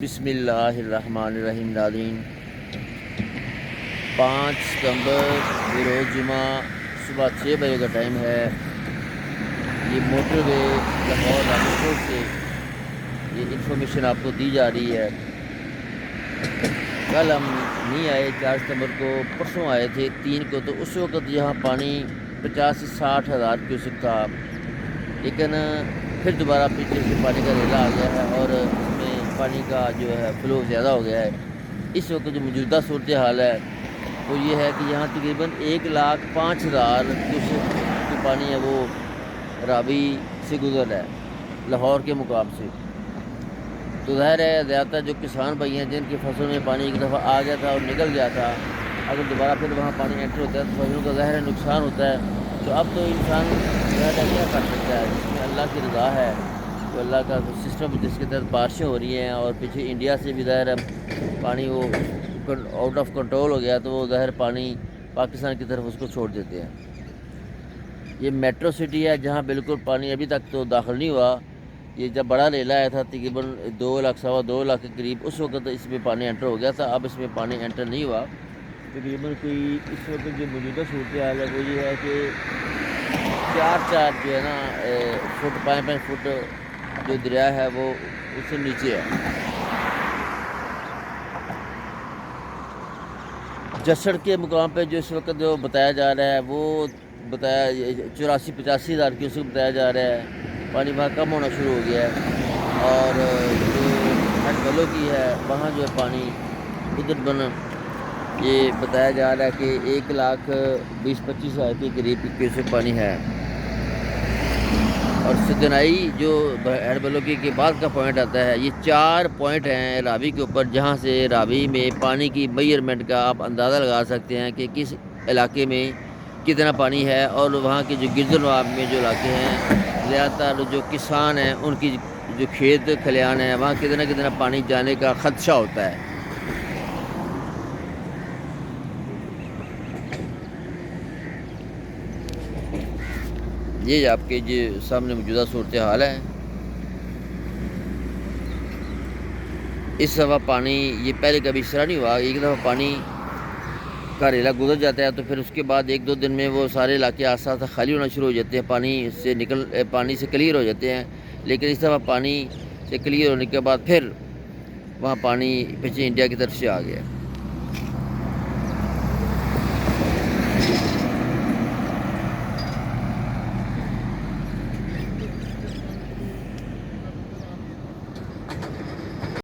بسم اللہ الرحمن الرحیم ناظرین، 5 ستمبر بروز جمعہ صبح 6 بجے کا ٹائم ہے۔ یہ موٹر وے لاہور راولپور سے یہ انفارمیشن آپ کو دی جا رہی ہے۔ کل ہم نہیں آئے 4 ستمبر کو، پرسوں آئے تھے 3 کو، تو اس وقت یہاں پانی 50 سے 60 ہزار کیوسک تھا، لیکن پھر دوبارہ پیچھے سے پانی کا ریلا آ گیا ہے اور اس میں پانی کا جو ہے فلو زیادہ ہو گیا ہے۔ اس وقت جو موجودہ صورتحال ہے وہ یہ ہے کہ یہاں تقریباً 1,05,000 کیوسک جو پانی ہے وہ راوی سے گزر رہا ہے لاہور کے مقام سے۔ تو ظاہر ہے زیادہ تر جو کسان بھائی ہیں جن کی فصل میں پانی ایک دفعہ آ گیا تھا اور نکل گیا تھا، اگر دوبارہ پھر وہاں پانی انٹر ہوتا ہے تو فصلوں کا ظاہر ہے نقصان ہوتا ہے۔ تو اب تو انسان ظاہر ہے کیا کر سکتا ہے، جس میں اللہ کی رضا ہے، تو اللہ کا سسٹم جس کے تحت بارشیں ہو رہی ہیں، اور پیچھے انڈیا سے بھی ظاہر ہے پانی وہ آؤٹ آف کنٹرول ہو گیا، تو وہ ظاہر پانی پاکستان کی طرف اس کو چھوڑ دیتے ہیں۔ یہ میٹرو سٹی ہے جہاں بالکل پانی ابھی تک تو داخل نہیں ہوا۔ یہ جب بڑا ریلا آیا تھا تقریباً 2 لاکھ 2.25 لاکھ کے قریب، اس وقت اس میں پانی انٹر ہو گیا تھا۔ اب اس میں پانی انٹر نہیں ہوا تقریباً کوئی۔ اس وقت جو موجودہ صورتحال ہے وہ یہ ہے کہ 4 جو ہے نا فٹ 5 فٹ جو دریا ہے وہ اس سے نیچے ہے۔ جسڑ کے مقام پہ جو اس وقت جو بتایا جا رہا ہے وہ بتایا 84-85 ہزار کیوسک بتایا جا رہا ہے۔ پانی وہاں کم ہونا شروع ہو گیا ہے، اور جو ہیڈ بلو کی ہے وہاں جو ہے پانی ادھر بنا یہ بتایا جا رہا ہے کہ 1,20,25 ہزار کے قریب کیوسک پانی ہے۔ اور سدنائی جو ہیڈ بلوکی کے بعد کا پوائنٹ آتا ہے، یہ 4 پوائنٹ ہیں راوی کے اوپر جہاں سے راوی میں پانی کی میئرمنٹ کا آپ اندازہ لگا سکتے ہیں کہ کس علاقے میں کتنا پانی ہے، اور وہاں کے جو گرد و نواح میں جو علاقے ہیں زیادہ تر جو کسان ہیں ان کی جو کھیت کھلیان ہیں وہاں کتنا پانی جانے کا خدشہ ہوتا ہے۔ یہ آپ کے جو سامنے موجودہ صورتحال ہے۔ اس دفعہ پانی یہ پہلے کبھی اس طرح نہیں ہوا، ایک دفعہ پانی کا ریلا گزر جاتا ہے تو پھر اس کے بعد 1-2 دن میں وہ سارے علاقے آہستہ آہستہ خالی ہونا شروع ہو جاتے ہیں، پانی سے کلیئر ہو جاتے ہیں۔ لیکن اس دفعہ پانی سے کلیئر ہونے کے بعد پھر وہاں پانی پیچھے انڈیا کی طرف سے آ گیا۔